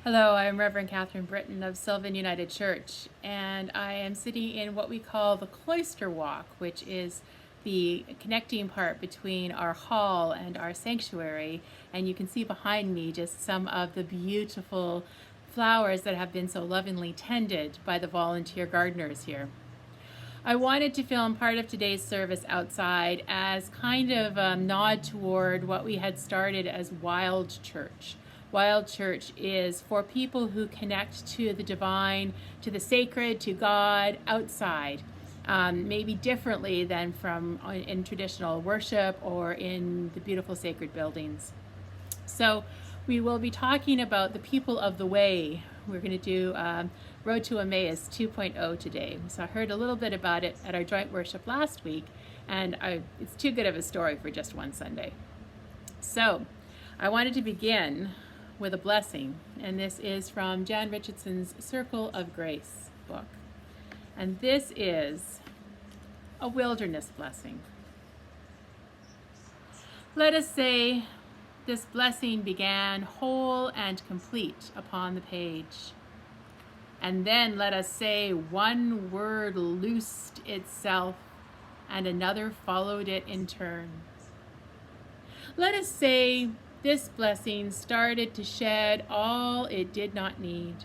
Hello, I'm Reverend Catherine Britton of Sylvan United Church, and I am sitting in what we call the cloister walk, which is the connecting part between our hall and our sanctuary. And you can see behind me just some of the beautiful flowers that have been so lovingly tended by the volunteer gardeners here. I wanted to film part of today's service outside as kind of a nod toward what we had started as Wild Church. Wild Church is for people who connect to the divine, to the sacred, to God outside, maybe differently than from in traditional worship or in the beautiful sacred buildings. So we will be talking about the people of the way. We're going to do Road to Emmaus 2.0 today. So I heard a little bit about it at our joint worship last week, and it's too good of a story for just one Sunday. So I wanted to begin with a blessing, and this is from Jan Richardson's Circle of Grace book. And this is a wilderness blessing. Let us say, this blessing began whole and complete upon the page. And then let us say one word loosed itself and another followed it in turn. Let us say this blessing started to shed all it did not need,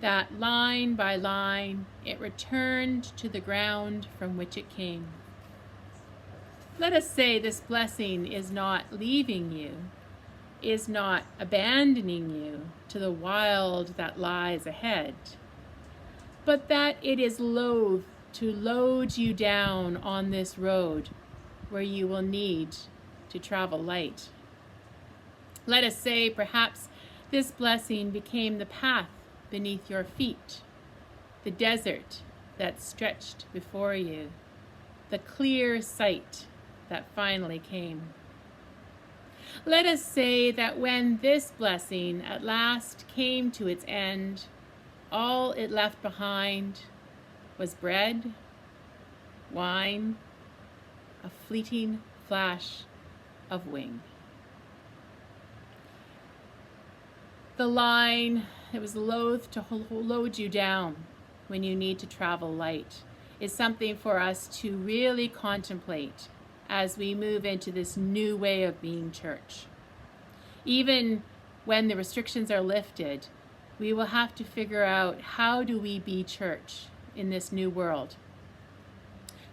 that line by line it returned to the ground from which it came. Let us say this blessing is not leaving you, is not abandoning you to the wild that lies ahead, but that it is loath to load you down on this road where you will need to travel light. Let us say perhaps this blessing became the path beneath your feet, the desert that stretched before you, the clear sight that finally came. Let us say that when this blessing at last came to its end, all it left behind was bread, wine, a fleeting flash of wing. The line that was loath to load you down when you need to travel light is something for us to really contemplate as we move into this new way of being church. Even when the restrictions are lifted, we will have to figure out, how do we be church in this new world?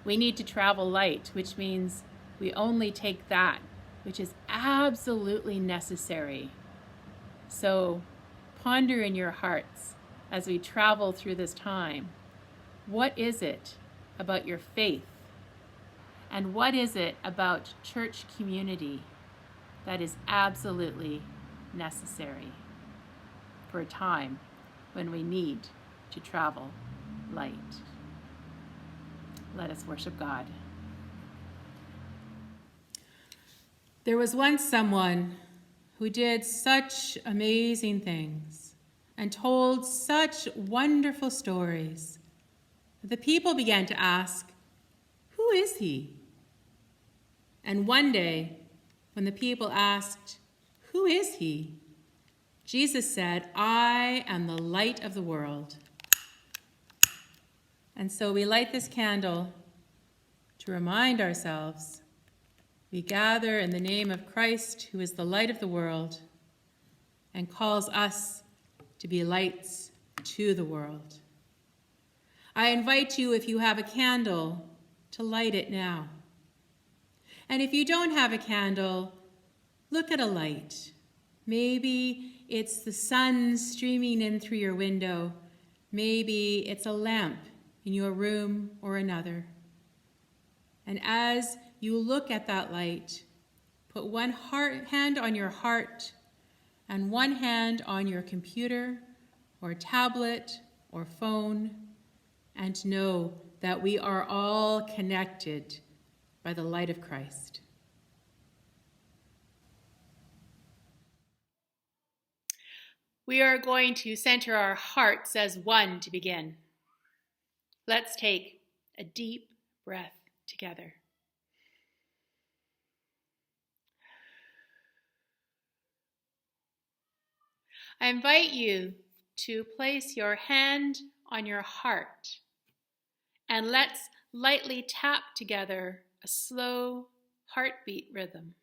We need to travel light, which means we only take that which is absolutely necessary. So ponder in your hearts as we travel through this time, what is it about your faith? And what is it about church community that is absolutely necessary for a time when we need to travel light? Let us worship God. There was once someone who did such amazing things and told such wonderful stories that the people began to ask, who is he? And one day, when the people asked, who is he? Jesus said, I am the light of the world. And so we light this candle to remind ourselves we gather in the name of Christ, who is the light of the world and calls us to be lights to the world. I invite you, if you have a candle, to light it now. And if you don't have a candle, look at a light. Maybe it's the sun streaming in through your window. Maybe it's a lamp in your room or another. And as you look at that light, put one hand on your heart and one hand on your computer or tablet or phone, and know that we are all connected by the light of Christ. We are going to center our hearts as one to begin. Let's take a deep breath together. I invite you to place your hand on your heart and let's lightly tap together a slow heartbeat rhythm.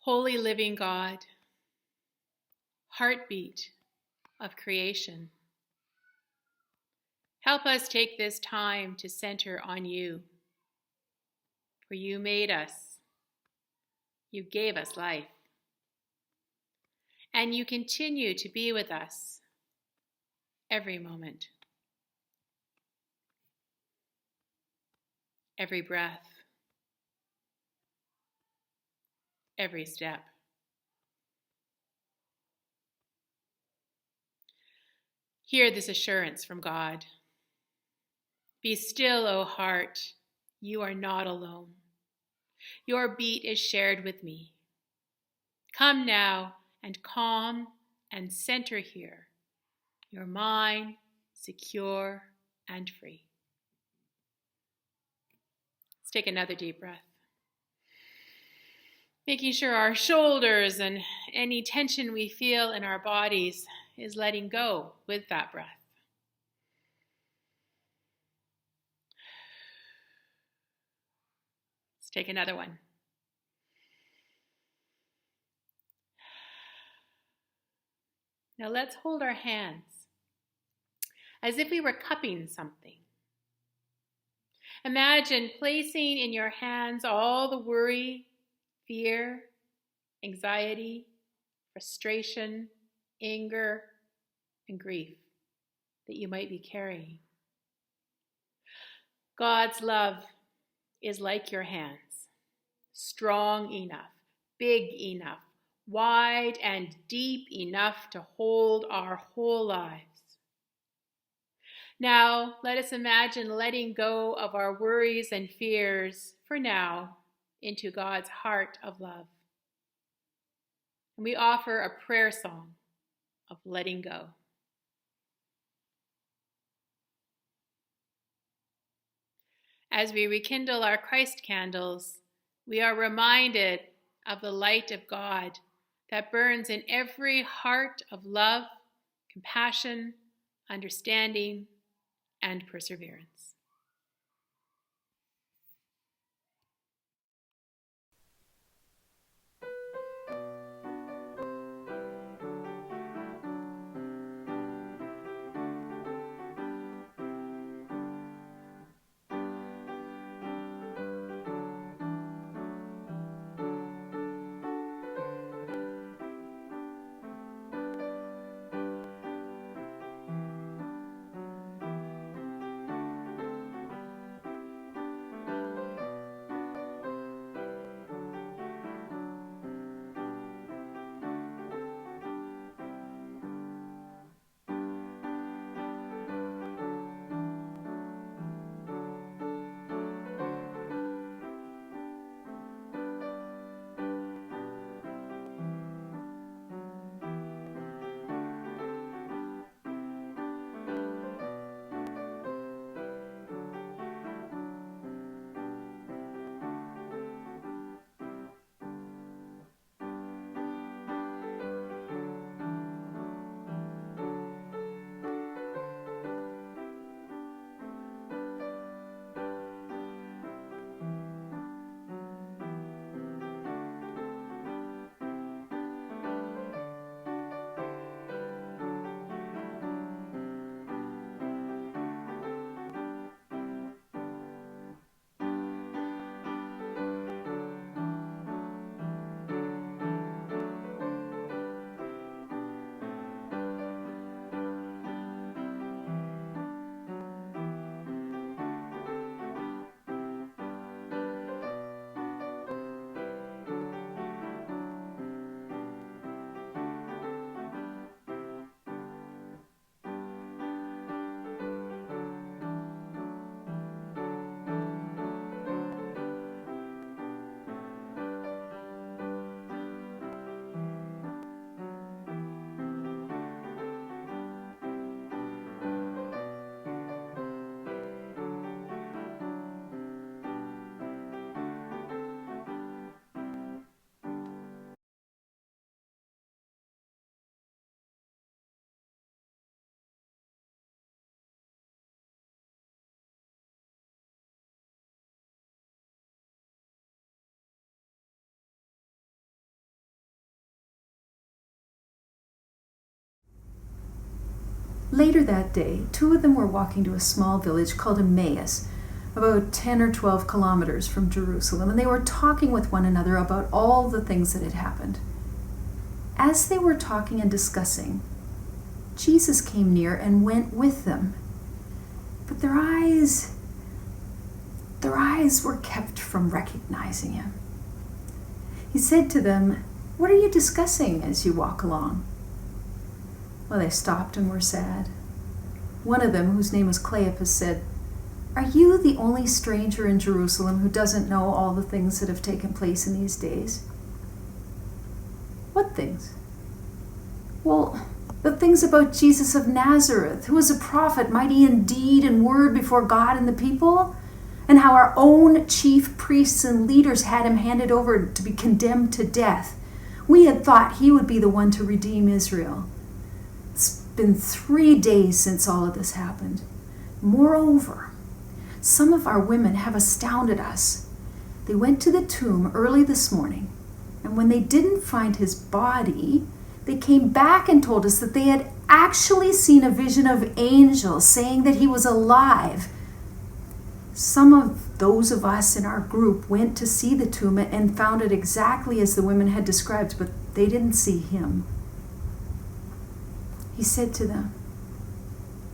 Holy living God, heartbeat of creation, help us take this time to center on you, for you made us, you gave us life, and you continue to be with us every moment, every breath, every step. Hear this assurance from God. Be still, O heart, you are not alone. Your beat is shared with me. Come now and calm and center here, your mind secure and free. Let's take another deep breath. Making sure our shoulders and any tension we feel in our bodies is letting go with that breath. Let's take another one. Now let's hold our hands as if we were cupping something. Imagine placing in your hands all the worry, fear, anxiety, frustration, anger, and grief that you might be carrying. God's love is like your hands, strong enough, big enough, wide and deep enough to hold our whole lives. Now, let us imagine letting go of our worries and fears for now into God's heart of love. And we offer a prayer song of letting go. As we rekindle our Christ candles, we are reminded of the light of God that burns in every heart of love, compassion, understanding, and perseverance. Later that day, 2 of them were walking to a small village called Emmaus, about 10 or 12 kilometers from Jerusalem, and they were talking with one another about all the things that had happened. As they were talking and discussing, Jesus came near and went with them. But their eyes were kept from recognizing him. He said to them, "What are you discussing as you walk along?" Well, they stopped and were sad. One of them, whose name was Cleopas, said, "Are you the only stranger in Jerusalem who doesn't know all the things that have taken place in these days?" "What things?" "Well, the things about Jesus of Nazareth, who was a prophet, mighty in deed and word before God and the people, and how our own chief priests and leaders had him handed over to be condemned to death. We had thought he would be the one to redeem Israel. It's been 3 days since all of this happened. Moreover, some of our women have astounded us. They went to the tomb early this morning, and when they didn't find his body, they came back and told us that they had actually seen a vision of angels saying that he was alive. Some of those of us in our group went to see the tomb and found it exactly as the women had described, but they didn't see him." He said to them,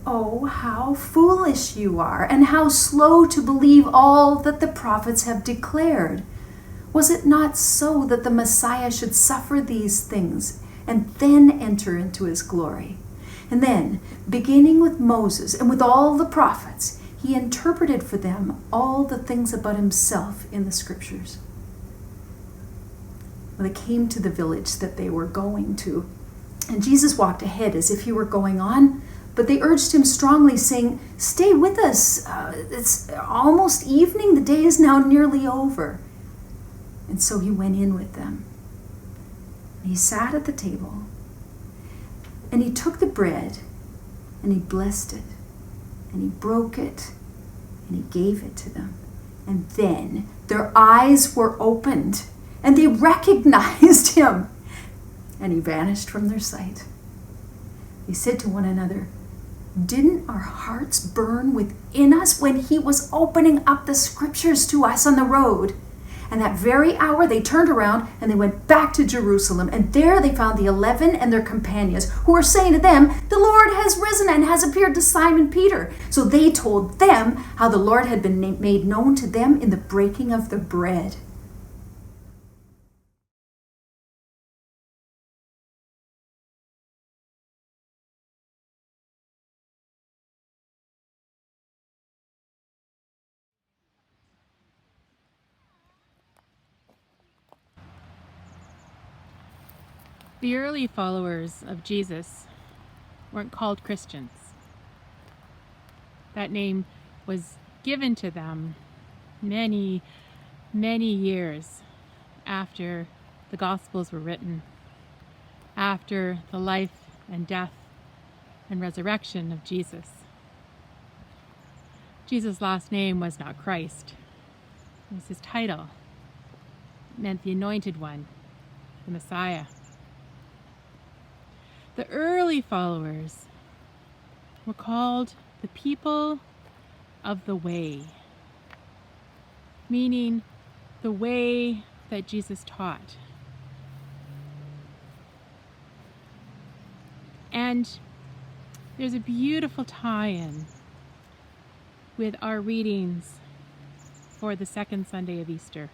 "Oh, how foolish you are, and how slow to believe all that the prophets have declared. Was it not so that the Messiah should suffer these things and then enter into his glory?" And then, beginning with Moses and with all the prophets, he interpreted for them all the things about himself in the scriptures. Well, they came to the village that they were going to, and Jesus walked ahead as if he were going on, but they urged him strongly, saying, "Stay with us. It's almost evening. The day is now nearly over." And so he went in with them. He sat at the table, and he took the bread, and he blessed it, and he broke it, and he gave it to them. And then their eyes were opened, and they recognized him, and he vanished from their sight. They said to one another, "Didn't our hearts burn within us when he was opening up the scriptures to us on the road?" And that very hour they turned around and they went back to Jerusalem. And there they found the 11 and their companions, who were saying to them, "The Lord has risen and has appeared to Simon Peter." So they told them how the Lord had been made known to them in the breaking of the bread. The early followers of Jesus weren't called Christians. That name was given to them many, many years after the Gospels were written, after the life and death and resurrection of Jesus. Jesus' last name was not Christ. It was his title. It meant the Anointed One, the Messiah. The early followers were called the people of the way, meaning the way that Jesus taught. And there's a beautiful tie-in with our readings for the second Sunday of Easter.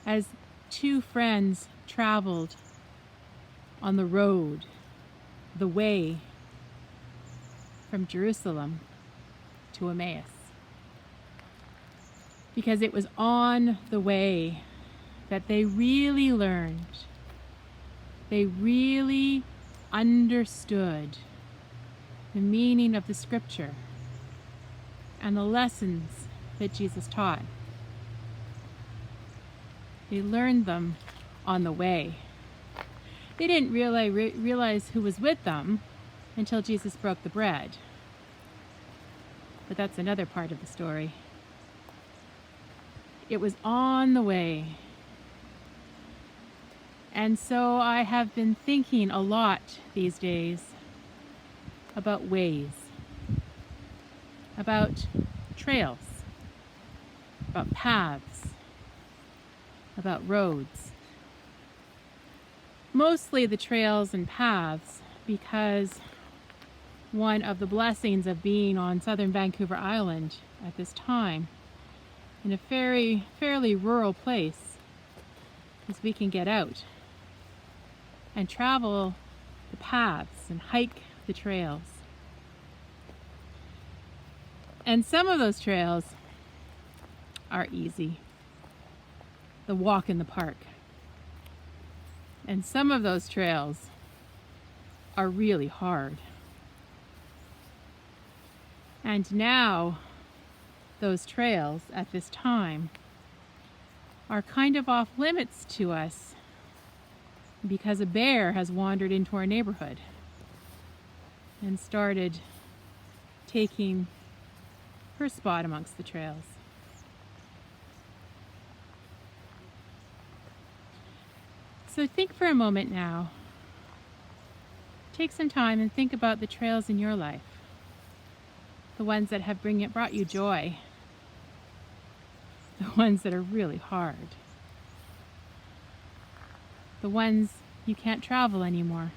As 2 friends traveled on the road, the way from Jerusalem to Emmaus. Because it was on the way that they really learned, they really understood the meaning of the scripture and the lessons that Jesus taught. They learned them on the way. They didn't realize who was with them until Jesus broke the bread. But that's another part of the story. It was on the way. And so I have been thinking a lot these days about ways, about trails, about paths, about roads. Mostly the trails and paths, because one of the blessings of being on southern Vancouver Island at this time, in a fairly rural place, is we can get out and travel the paths and hike the trails. And some of those trails are easy, the walk in the park. And some of those trails are really hard. And now those trails at this time are kind of off limits to us because a bear has wandered into our neighborhood and started taking her spot amongst the trails. So think for a moment now. Take some time and think about the trails in your life, the ones that have brought you joy, the ones that are really hard, the ones you can't travel anymore.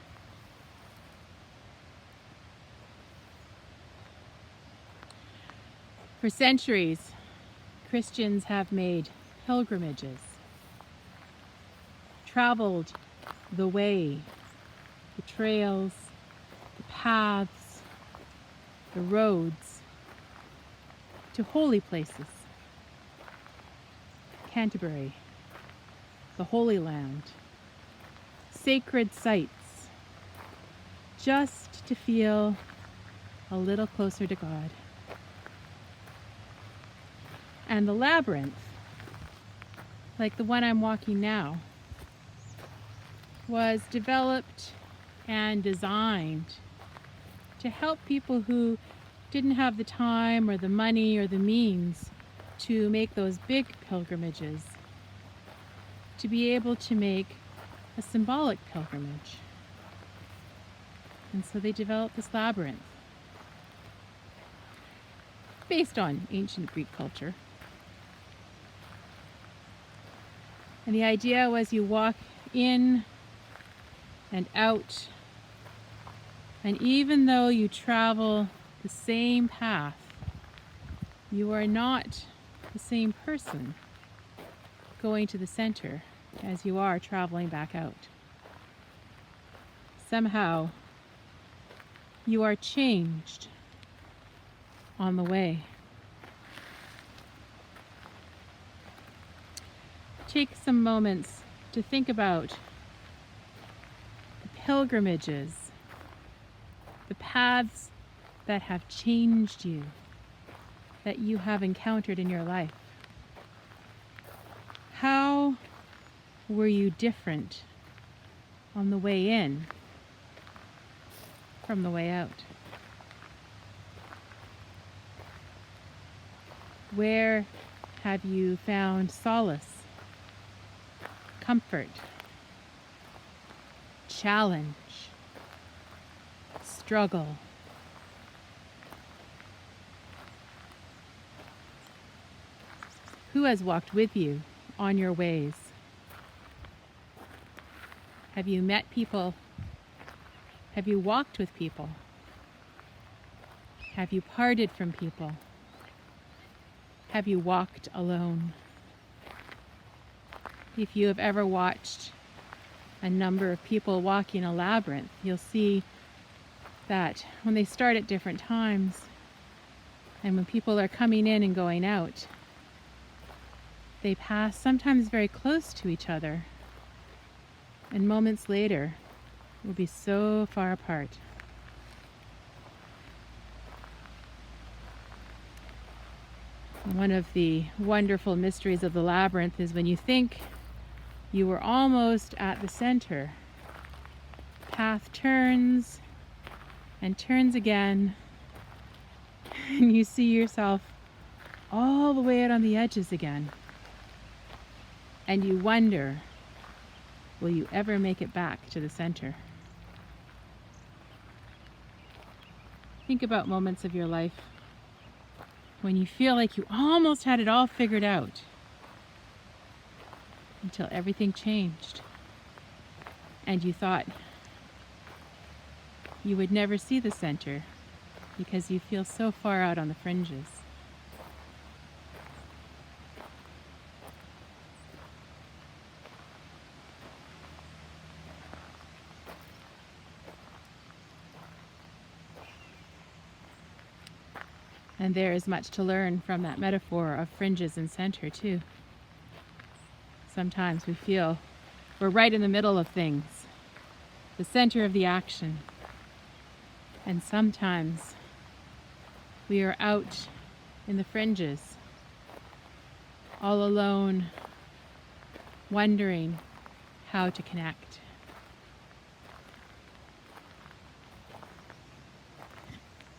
For centuries, Christians have made pilgrimages, traveled the way, the trails, the paths, the roads, to holy places. Canterbury, the Holy Land, sacred sites, just to feel a little closer to God. And the Labyrinth, like the one I'm walking now, was developed and designed to help people who didn't have the time or the money or the means to make those big pilgrimages, to be able to make a symbolic pilgrimage. And so they developed this labyrinth based on ancient Greek culture. And the idea was you walk in and out, and even though you travel the same path, you are not the same person going to the center as you are traveling back out. Somehow, you are changed on the way. Take some moments to think about the pilgrimages, the paths that have changed you, that you have encountered in your life. How were you different on the way in from the way out? Where have you found solace, comfort, challenge, struggle? Who has walked with you on your ways? Have you met people? Have you walked with people? Have you parted from people? Have you walked alone? If you have ever watched a number of people walking a labyrinth, you'll see that when they start at different times and when people are coming in and going out, they pass sometimes very close to each other, and moments later will be so far apart. One of the wonderful mysteries of the labyrinth is when you think you were almost at the center, path turns and turns again, and you see yourself all the way out on the edges again. And you wonder, will you ever make it back to the center? Think about moments of your life when you feel like you almost had it all figured out until everything changed and you thought you would never see the center because you feel so far out on the fringes. And there is much to learn from that metaphor of fringes and center too. Sometimes we feel we're right in the middle of things, the center of the action. And sometimes we are out in the fringes, all alone, wondering how to connect.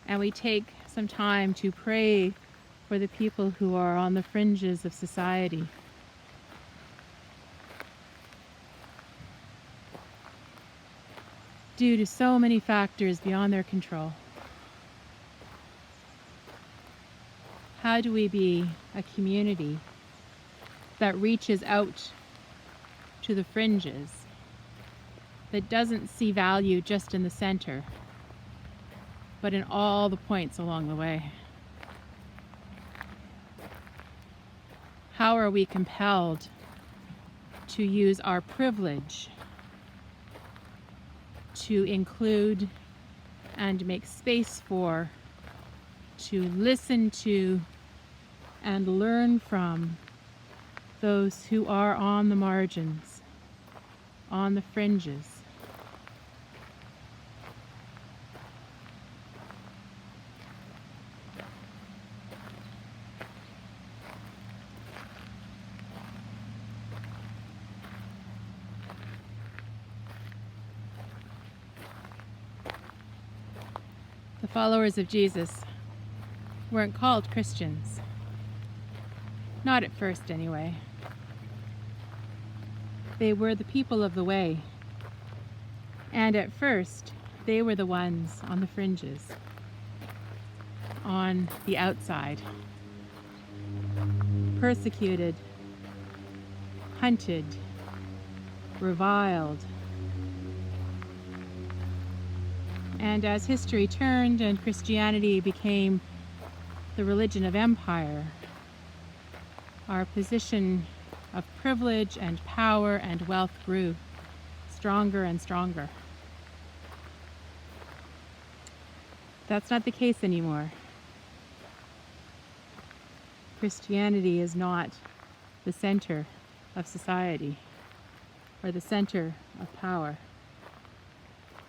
And we take some time to pray for the people who are on the fringes of society. Due to so many factors beyond their control. How do we be a community that reaches out to the fringes, that doesn't see value just in the center, but in all the points along the way? How are we compelled to use our privilege to include and make space for, to listen to and learn from those who are on the margins, on the fringes? The followers of Jesus weren't called Christians. Not at first, anyway. They were the people of the way. And at first, they were the ones on the fringes, on the outside, persecuted, hunted, reviled. And as history turned and Christianity became the religion of empire, our position of privilege and power and wealth grew stronger and stronger. That's not the case anymore. Christianity is not the center of society or the center of power.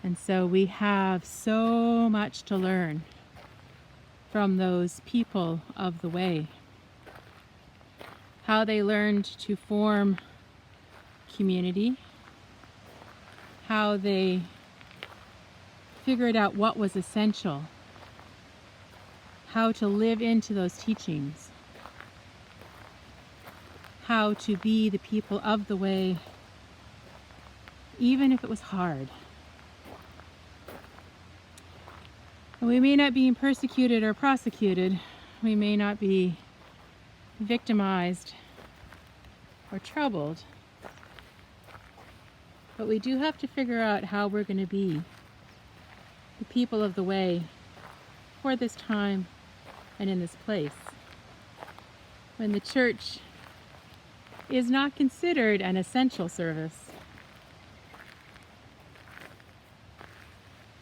And so we have so much to learn from those people of the way. How they learned to form community, how they figured out what was essential, how to live into those teachings, how to be the people of the way, even if it was hard. We may not be persecuted or prosecuted. We may not be victimized or troubled. But we do have to figure out how we're going to be the people of the way for this time and in this place, when the church is not considered an essential service.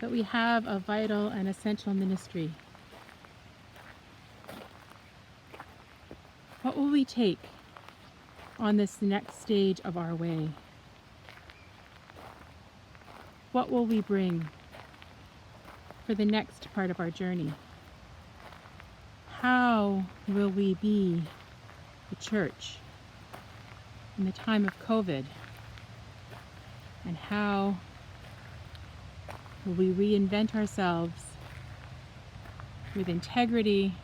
But we have a vital and essential ministry. What will we take on this next stage of our way? What will we bring for the next part of our journey? How will we be the church in the time of COVID? And how will we reinvent ourselves with integrity,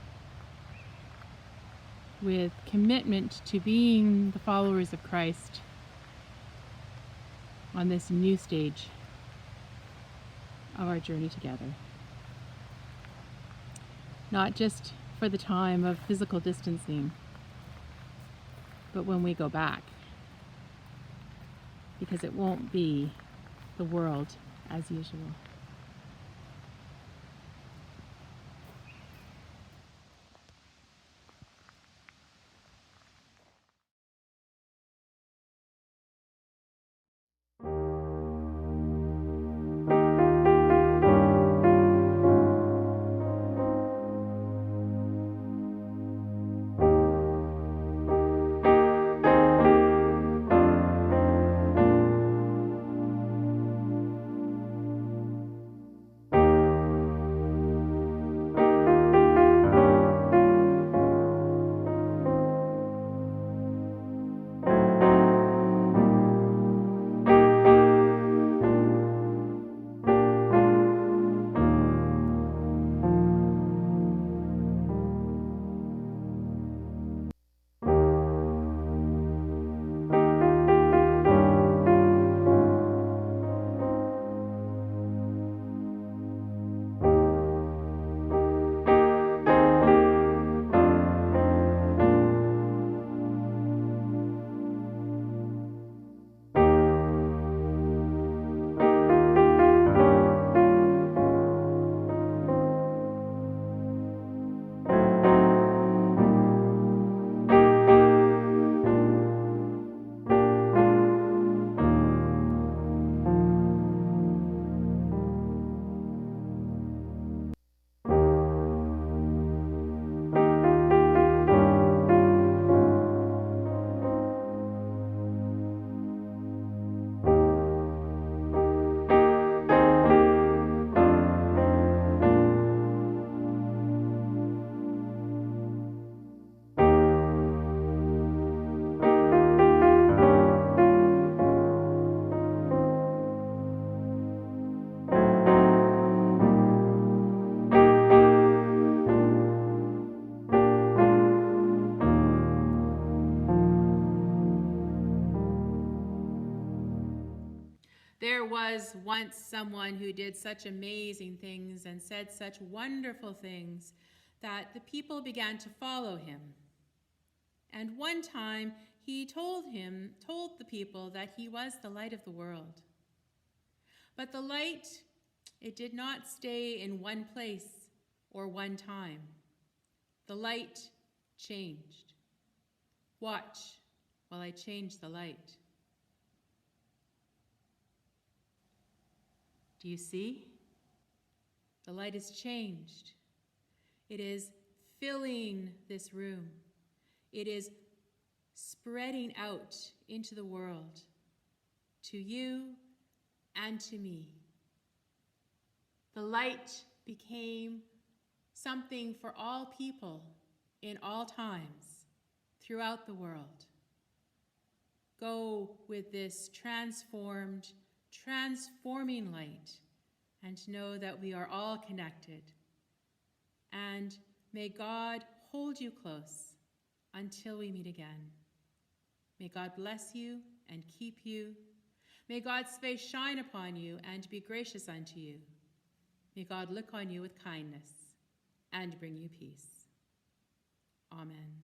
with commitment to being the followers of Christ on this new stage of our journey together? not just for the time of physical distancing, but when we go back, because it won't be the world as usual. There was once someone who did such amazing things and said such wonderful things that the people began to follow him. And one time he told the people that he was the light of the world. But the light, it did not stay in one place or one time. The light changed. Watch while I change the light. Do you see? The light has changed. It is filling this room. It is spreading out into the world, to you and to me. The light became something for all people in all times throughout the world. Go with this transforming light, and know that we are all connected. And may God hold you close until we meet again. May God bless you and keep you. May God's face shine upon you and be gracious unto you. May God look on you with kindness and bring you peace. Amen.